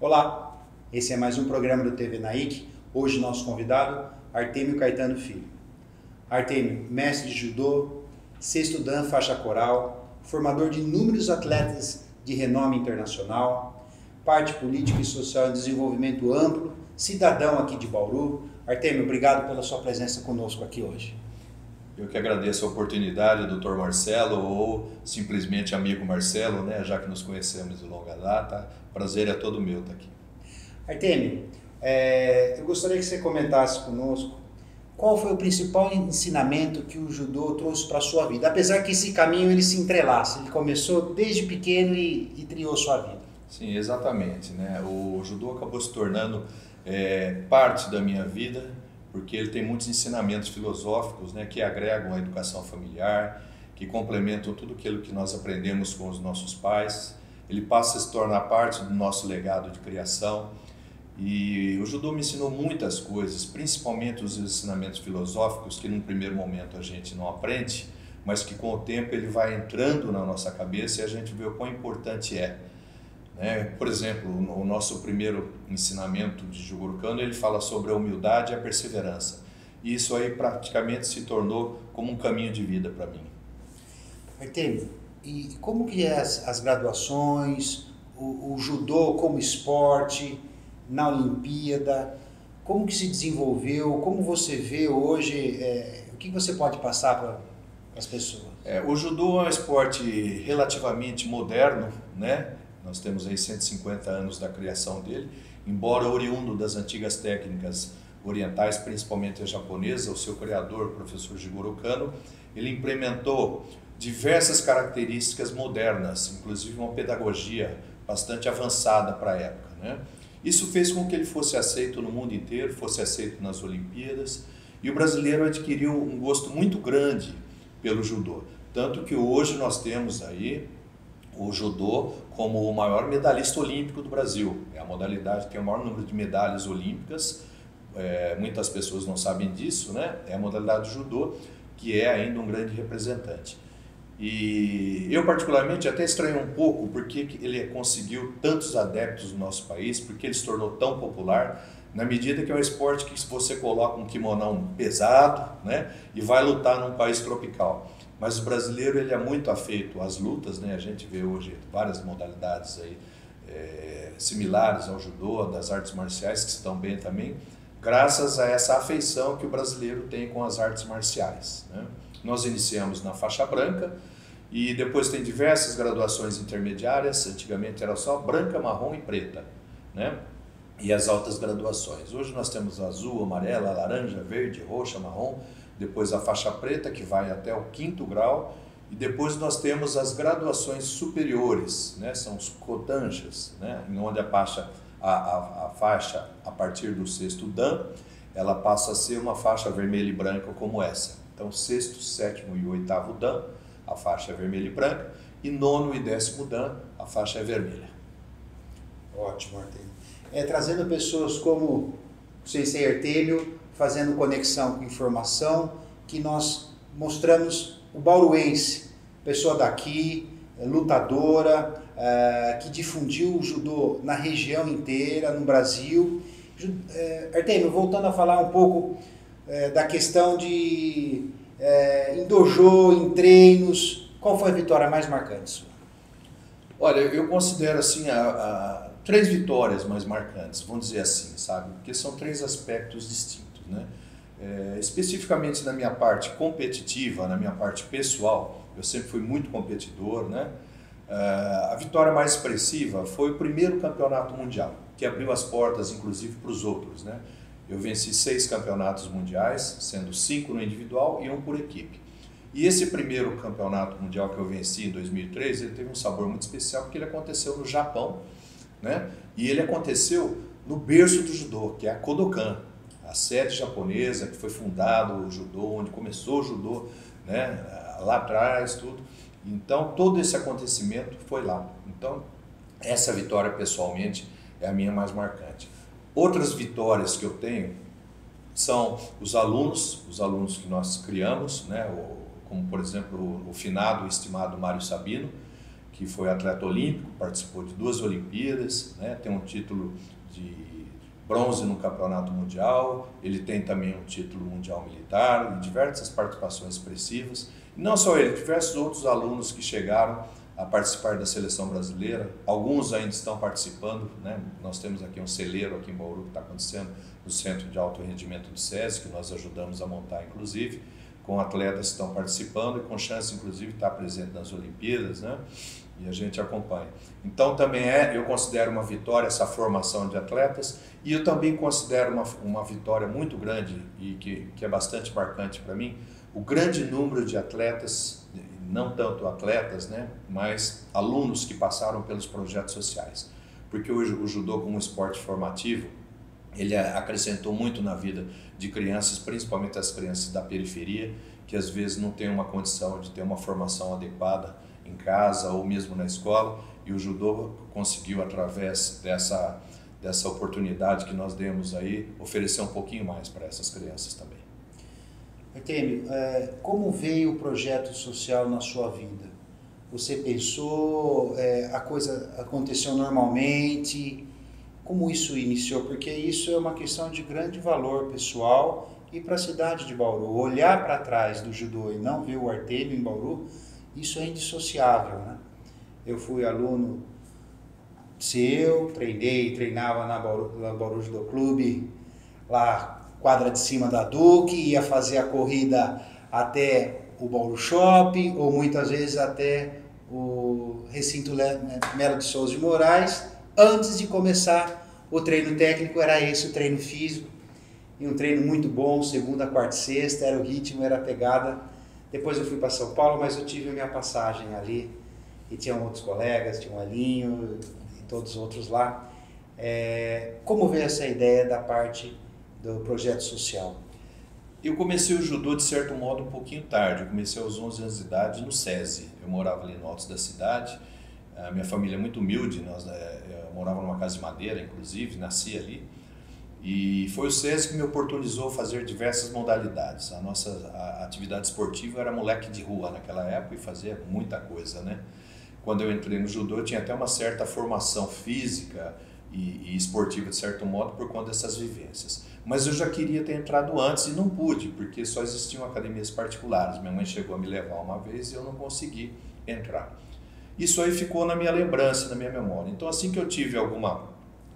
Olá, esse é mais um programa do TV Naik. Hoje nosso convidado, Artêmio Caetano Filho. Artêmio, mestre de judô, sexto dan faixa coral, formador de inúmeros atletas de renome internacional, parte política e social em desenvolvimento amplo, cidadão aqui de Bauru. Artêmio, obrigado pela sua presença conosco aqui hoje. Eu que agradeço a oportunidade, doutor Marcelo, ou simplesmente amigo Marcelo, né? Já que nos conhecemos de longa data, prazer é todo meu estar aqui. Artêmio, eu gostaria que você comentasse conosco qual foi o principal ensinamento que o judô trouxe para a sua vida, apesar que esse caminho ele se entrelaça, ele começou desde pequeno e trilhou sua vida. Sim, exatamente, né? O judô acabou se tornando parte da minha vida, porque ele tem muitos ensinamentos filosóficos, né, que agregam a educação familiar, que complementam tudo aquilo que nós aprendemos com os nossos pais. Ele passa a se tornar parte do nosso legado de criação. E o judô me ensinou muitas coisas, principalmente os ensinamentos filosóficos, que num primeiro momento a gente não aprende, mas que com o tempo ele vai entrando na nossa cabeça e a gente vê o quão importante é. Por exemplo, o nosso primeiro ensinamento de Jigoro Kano, ele fala sobre a humildade e a perseverança. E isso aí praticamente se tornou como um caminho de vida para mim. Artêmio, e como que é as graduações, o judô como esporte, na Olimpíada, como que se desenvolveu, como você vê hoje, o que você pode passar para as pessoas? O judô é um esporte relativamente moderno, né? Nós temos aí 150 anos da criação dele, embora oriundo das antigas técnicas orientais, principalmente a japonesa, o seu criador, o professor Jigoro Kano, ele implementou diversas características modernas, inclusive uma pedagogia bastante avançada para a época, né? Isso fez com que ele fosse aceito no mundo inteiro, fosse aceito nas Olimpíadas, e o brasileiro adquiriu um gosto muito grande pelo judô, tanto que hoje nós temos aí o judô como o maior medalhista olímpico do Brasil. É a modalidade que tem o maior número de medalhas olímpicas, muitas pessoas não sabem disso, né? É a modalidade do judô que é ainda um grande representante. E eu particularmente até estranho um pouco porque ele conseguiu tantos adeptos no nosso país, porque ele se tornou tão popular, na medida que é um esporte que você coloca um kimonão pesado, né, e vai lutar num país tropical. Mas o brasileiro ele é muito afeito às lutas, né? A gente vê hoje várias modalidades aí, similares ao judô, das artes marciais que se dão bem também, graças a essa afeição que o brasileiro tem com as artes marciais, né? Nós iniciamos na faixa branca e depois tem diversas graduações intermediárias. Antigamente era só branca, marrom e preta, né? E as altas graduações. Hoje nós temos azul, amarela, laranja, verde, roxa, marrom, depois a faixa preta que vai até o 5º grau e depois nós temos as graduações superiores, né? São os kodansha, né? Onde a faixa a partir do 6º dan, ela passa a ser uma faixa vermelha e branca como essa. Então, 6º, 7º e 8º dan, a faixa é vermelha e branca, e 9º e 10º dan, a faixa é vermelha. Ótimo, Artêmio. Trazendo pessoas como o Sensei Artêmio, fazendo conexão com informação, que nós mostramos o bauruense, pessoa daqui, lutadora, que difundiu o judô na região inteira, no Brasil. Artêmio, voltando a falar um pouco da questão de em dojo, em treinos, qual foi a vitória mais marcante sua? Olha, eu considero assim 3 vitórias mais marcantes, vamos dizer assim, sabe? Porque são 3 aspectos distintos, né? Especificamente na minha parte competitiva, na minha parte pessoal, eu sempre fui muito competidor, né? A vitória mais expressiva foi o primeiro campeonato mundial, que abriu as portas inclusive para os outros, né? Eu venci 6 campeonatos mundiais, sendo 5 no individual e 1 por equipe. E esse primeiro campeonato mundial que eu venci em 2003, ele teve um sabor muito especial porque ele aconteceu no Japão, né? E ele aconteceu no berço do judô, que é a Kodokan, a sede japonesa que foi fundado o judô, onde começou o judô, né? Lá atrás, tudo. Então, todo esse acontecimento foi lá. Então, essa vitória, pessoalmente, é a minha mais marcante. Outras vitórias que eu tenho são os alunos que nós criamos, né? Como, por exemplo, o finado e estimado Mário Sabino, que foi atleta olímpico, participou de 2 Olimpíadas, né? Tem um título de bronze no Campeonato Mundial, ele tem também um título mundial militar e diversas participações expressivas. E não só ele, diversos outros alunos que chegaram a participar da seleção brasileira, alguns ainda estão participando, né? Nós temos aqui um celeiro aqui em Bauru que está acontecendo no Centro de Alto Rendimento do SESI, que nós ajudamos a montar inclusive, com atletas que estão participando e com chance inclusive de estar presente nas Olimpíadas, né? E a gente acompanha. Então também eu considero uma vitória essa formação de atletas, e eu também considero uma vitória muito grande e que é bastante marcante para mim, o grande número de atletas, não tanto atletas, né, mas alunos que passaram pelos projetos sociais. Porque hoje o judô como esporte formativo, ele acrescentou muito na vida de crianças, principalmente as crianças da periferia, que às vezes não têm uma condição de ter uma formação adequada em casa ou mesmo na escola, e o judô conseguiu, através dessa oportunidade que nós demos aí, oferecer um pouquinho mais para essas crianças também. Artemio, como veio o projeto social na sua vida? Você pensou, a coisa aconteceu normalmente? Como isso iniciou? Porque isso é uma questão de grande valor pessoal e para a cidade de Bauru. Olhar para trás do judô e não ver o Artemio em Bauru, isso é indissociável, né? Eu fui aluno seu, treinava na Bauru Judô Clube, lá quadra de cima da Duque, ia fazer a corrida até o Bauru Shopping, ou muitas vezes até o recinto Melo de Souza de Moraes. Antes de começar o treino técnico, era esse o treino físico, e um treino muito bom, segunda, quarta e sexta, era o ritmo, era a pegada. Depois eu fui para São Paulo, mas eu tive a minha passagem ali, e tinham outros colegas, tinha o Alinho e todos os outros lá. Como veio essa ideia da parte do projeto social? Eu comecei o judô, de certo modo, um pouquinho tarde. Eu comecei aos 11 anos de idade no SESI. Eu morava ali no alto da cidade. A minha família é muito humilde. Eu morava numa casa de madeira, inclusive, nasci ali. E foi o SESI que me oportunizou fazer diversas modalidades. A nossa atividade esportiva era moleque de rua naquela época e fazia muita coisa, né? Quando eu entrei no judô, eu tinha até uma certa formação física e esportiva, de certo modo, por conta dessas vivências. Mas eu já queria ter entrado antes e não pude, porque só existiam academias particulares. Minha mãe chegou a me levar uma vez e eu não consegui entrar. Isso aí ficou na minha lembrança, na minha memória. Então, assim que eu tive alguma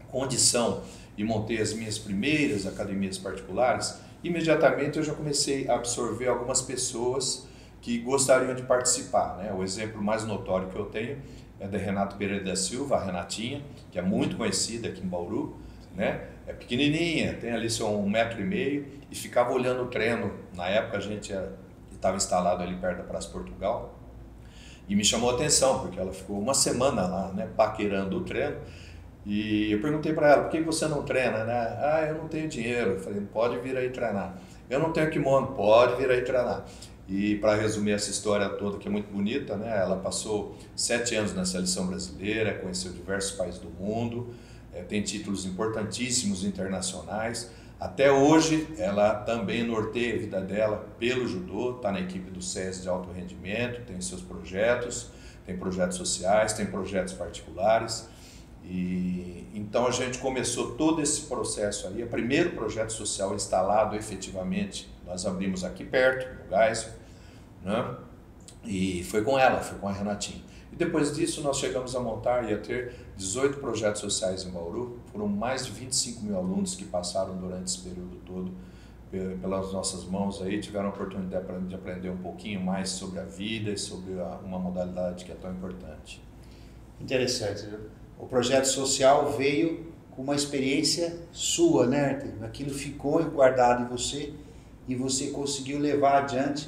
condição e montei as minhas primeiras academias particulares, imediatamente eu já comecei a absorver algumas pessoas que gostariam de participar, né? O exemplo mais notório que eu tenho é da Renata Pereira da Silva, a Renatinha, que é muito conhecida aqui em Bauru, né? É pequenininha, tem ali seu 1,5 m e ficava olhando o treino. Na época a gente estava instalado ali perto da Praça Portugal e me chamou a atenção, porque ela ficou uma semana lá, né, paquerando o treino. E eu perguntei para ela, por que você não treina, né? Eu não tenho dinheiro. Eu falei, pode vir aí treinar. Eu não tenho kimono, pode vir aí treinar. E para resumir essa história toda, que é muito bonita, né? Ela passou 7 anos na seleção brasileira, conheceu diversos países do mundo, tem títulos importantíssimos internacionais. Até hoje, ela também norteia a vida dela pelo judô, está na equipe do SESI de alto rendimento, tem seus projetos, tem projetos sociais, tem projetos particulares. E então a gente começou todo esse processo aí. O primeiro projeto social instalado efetivamente nós abrimos aqui perto, no Geisel, né? E foi com ela, foi com a Renatinha. E depois disso nós chegamos a montar e a ter 18 projetos sociais em Bauru. Foram mais de 25 mil alunos que passaram durante esse período todo pelas nossas mãos aí, tiveram a oportunidade de aprender um pouquinho mais sobre a vida e sobre uma modalidade que é tão importante. Interessante, né? O projeto social veio com uma experiência sua, né, Artemio? Aquilo ficou guardado em você e você conseguiu levar adiante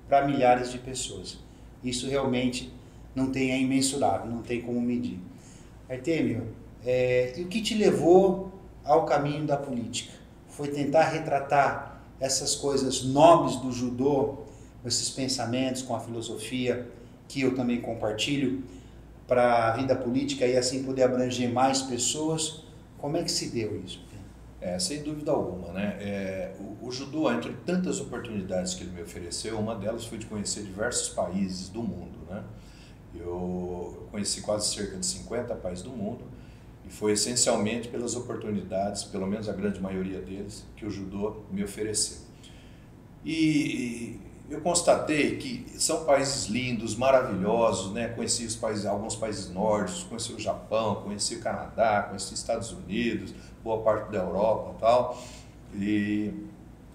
para milhares de pessoas. Isso realmente é imensurável, não tem como medir. Artemio, e o que te levou ao caminho da política? Foi tentar retratar essas coisas nobres do judô, esses pensamentos com a filosofia que eu também compartilho, para a vida política e assim poder abranger mais pessoas? Como é que se deu isso? Sem dúvida alguma, né? O judô, entre tantas oportunidades que ele me ofereceu, uma delas foi de conhecer diversos países do mundo, né? Eu conheci quase cerca de 50 países do mundo e foi essencialmente pelas oportunidades, pelo menos a grande maioria deles, que o judô me ofereceu. E eu constatei que são países lindos, maravilhosos, né? Conheci os países, alguns países nórdicos, conheci o Japão, conheci o Canadá, conheci os Estados Unidos, boa parte da Europa e tal. E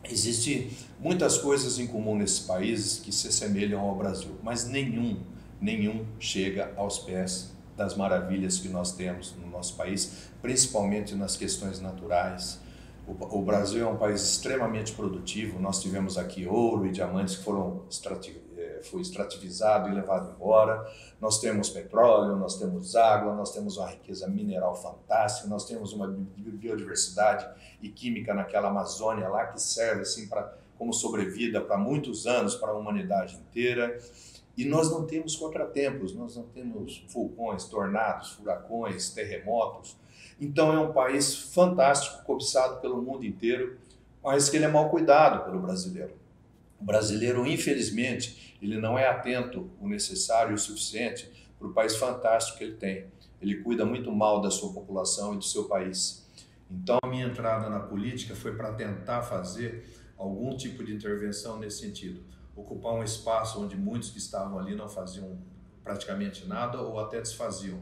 existe muitas coisas em comum nesses países que se assemelham ao Brasil, mas nenhum chega aos pés das maravilhas que nós temos no nosso país, principalmente nas questões naturais. O Brasil é um país extremamente produtivo. Nós tivemos aqui ouro e diamantes que foi extrativizado e levado embora. Nós temos petróleo, nós temos água, nós temos uma riqueza mineral fantástica, nós temos uma biodiversidade e química naquela Amazônia lá que serve assim como sobrevida para muitos anos, para a humanidade inteira. E nós não temos contratempos, nós não temos vulcões, tornados, furacões, terremotos. Então é um país fantástico, cobiçado pelo mundo inteiro, mas que ele é mal cuidado pelo brasileiro. O brasileiro, infelizmente, ele não é atento o necessário e o suficiente para o país fantástico que ele tem. Ele cuida muito mal da sua população e do seu país. Então a minha entrada na política foi para tentar fazer algum tipo de intervenção nesse sentido. Ocupar um espaço onde muitos que estavam ali não faziam praticamente nada ou até desfaziam.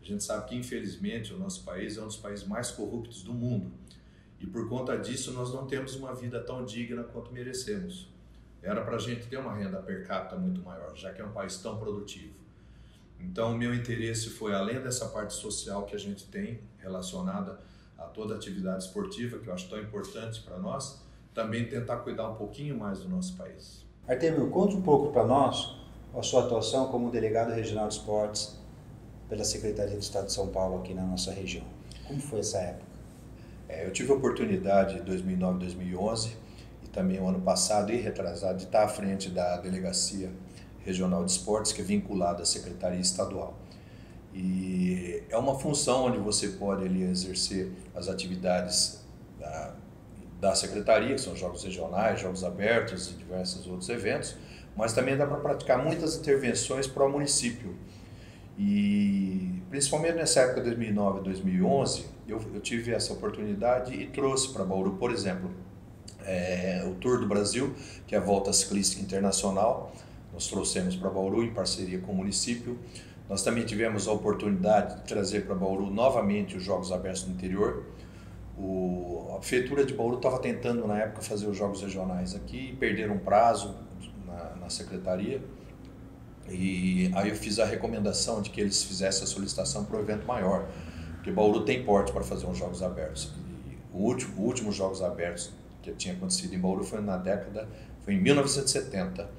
A gente sabe que, infelizmente, o nosso país é um dos países mais corruptos do mundo. E por conta disso, nós não temos uma vida tão digna quanto merecemos. Era para a gente ter uma renda per capita muito maior, já que é um país tão produtivo. Então, o meu interesse foi, além dessa parte social que a gente tem, relacionada a toda a atividade esportiva, que eu acho tão importante para nós, também tentar cuidar um pouquinho mais do nosso país. Artêmio, conte um pouco para nós a sua atuação como delegado regional de esportes pela Secretaria do Estado de São Paulo aqui na nossa região. Como foi essa época? Eu tive a oportunidade em 2009, 2011 e também o ano passado e retrasado de estar à frente da Delegacia Regional de Esportes, que é vinculada à Secretaria Estadual. E é uma função onde você pode ali exercer as atividades da Secretaria, que são jogos regionais, jogos abertos e diversos outros eventos, mas também dá para praticar muitas intervenções para o município. E principalmente nessa época de 2009 e 2011, eu tive essa oportunidade e trouxe para Bauru, por exemplo, o Tour do Brasil, que é a Volta Ciclística Internacional. Nós trouxemos para Bauru em parceria com o município. Nós também tivemos a oportunidade de trazer para Bauru novamente os Jogos Abertos do Interior. A Prefeitura de Bauru estava tentando na época fazer os Jogos Regionais aqui e perderam um prazo na Secretaria. E aí eu fiz a recomendação de que eles fizessem a solicitação para o evento maior, porque Bauru tem porte para fazer uns Jogos Abertos. E o último Jogos Abertos que tinha acontecido em Bauru foi em 1970.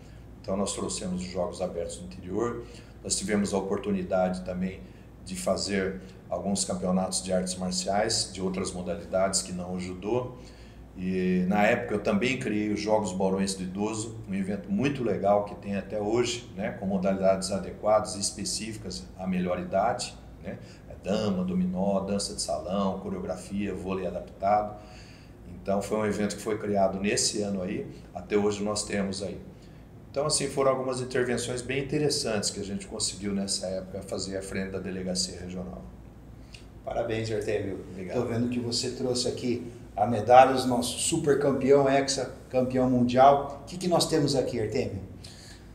Então nós trouxemos os Jogos Abertos do Interior. Nós tivemos a oportunidade também de fazer alguns campeonatos de artes marciais, de outras modalidades que não o judô. E na época eu também criei os Jogos Bauruenses do Idoso, um evento muito legal que tem até hoje, né, com modalidades adequadas e específicas à melhor idade, né, dama, dominó, dança de salão, coreografia, vôlei adaptado. Então foi um evento que foi criado nesse ano aí, até hoje nós temos aí. Então assim, foram algumas intervenções bem interessantes que a gente conseguiu nessa época fazer à frente da Delegacia Regional. Parabéns, Artêmio. Obrigado. Estou vendo que você trouxe aqui a medalha do nosso super campeão, ex-campeão mundial. O que nós temos aqui, Artêmio?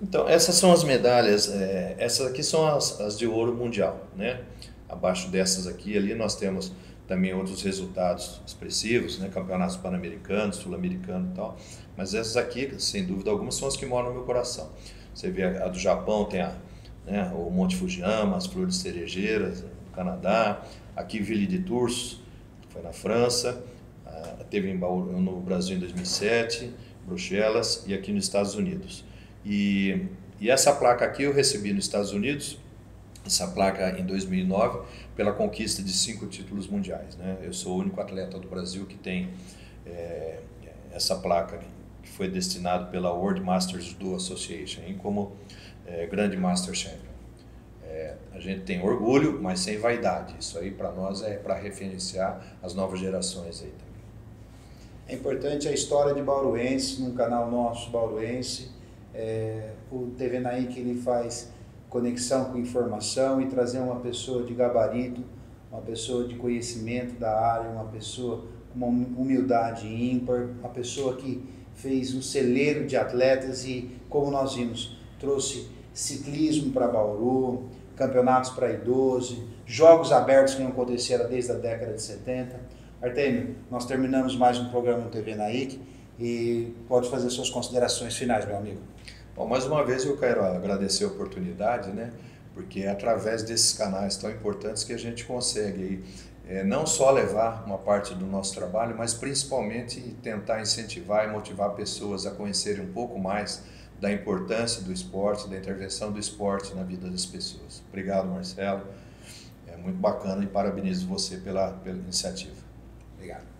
Então, essas são as medalhas, essas aqui são as de ouro mundial, né? Abaixo dessas aqui, ali nós temos também outros resultados expressivos, né? Campeonatos pan-americanos, sul-americanos e tal. Mas essas aqui, sem dúvida alguma, são as que moram no meu coração. Você vê a do Japão, tem o Monte Fujiyama, as flores cerejeiras, no Canadá. Aqui, Ville de Tours, foi na França. Teve no Brasil em 2007, Bruxelas e aqui nos Estados Unidos. E essa placa aqui eu recebi nos Estados Unidos, essa placa em 2009, pela conquista de 5 títulos mundiais, né? Eu sou o único atleta do Brasil que tem essa placa que foi destinado pela World Masters Judo Association como Grand Master Champion. A gente tem orgulho, mas sem vaidade. Isso aí para nós é para referenciar as novas gerações aí também. É importante a história de Bauruense, num canal nosso Bauruense. O TV Naí que ele faz conexão com informação e trazer uma pessoa de gabarito, uma pessoa de conhecimento da área, uma pessoa com uma humildade ímpar, uma pessoa que fez um celeiro de atletas e, como nós vimos, trouxe ciclismo para Bauru, campeonatos para idoso, jogos abertos que não aconteceram desde a década de 70. Artêmio, nós terminamos mais um programa no TV Naik e pode fazer suas considerações finais, meu amigo. Bom, mais uma vez eu quero agradecer a oportunidade, né? Porque é através desses canais tão importantes que a gente consegue não só levar uma parte do nosso trabalho, mas principalmente tentar incentivar e motivar pessoas a conhecerem um pouco mais da importância do esporte, da intervenção do esporte na vida das pessoas. Obrigado, Marcelo. É muito bacana e parabenizo você pela iniciativa. Obrigado.